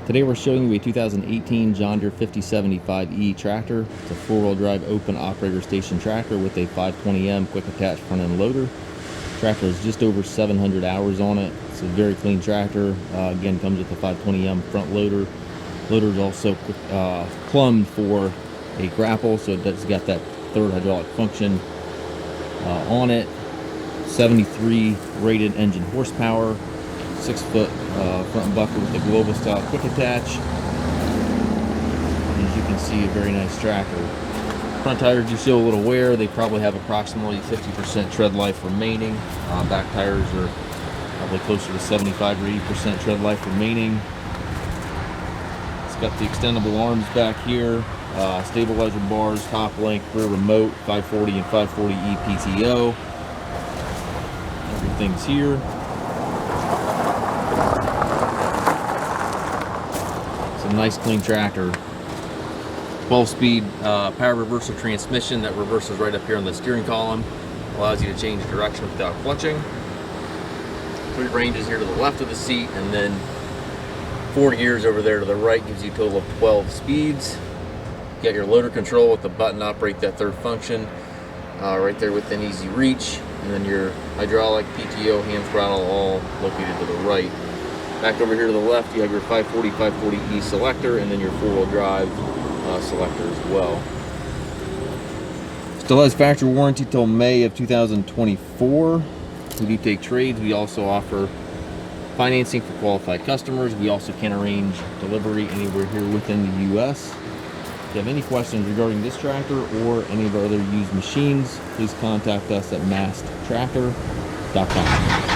Today we're showing you a 2018 John Deere 5075E tractor. It's a four-wheel drive open operator station tractor with a 520M quick attach front end loader. Tractor has just over 700 hours on it. It's a very clean tractor. Again, comes with a 520M front loader. Loader is also plumbed for a grapple, so it's got that third hydraulic function on it. 73 rated engine horsepower. 6-foot front bucket with a global style quick attach. As you can see, a very nice tractor. Front tires do show a little wear. They probably have approximately 50% tread life remaining. Back tires are probably closer to 75 or 80% tread life remaining. It's got the extendable arms back here, stabilizer bars, top link, rear remote, 540 and 540E PTO. Everything's here. A nice clean tractor. 12-speed power reversal transmission that reverses right up here on the steering column. Allows you to change direction without clutching. 3 ranges here to the left of the seat, and then 4 gears over there to the right gives you a total of 12 speeds. You got your loader control with the button to operate that third function right there within easy reach, and then your hydraulic, PTO, hand throttle all located to the right. Back over here to the left, you have your 540, 540E selector, and then your four-wheel drive selector as well. Still has factory warranty till May of 2024. We do take trades. We also offer financing for qualified customers. We also can arrange delivery anywhere here within the U.S. If you have any questions regarding this tractor or any of our other used machines, please contact us at masttractor.com.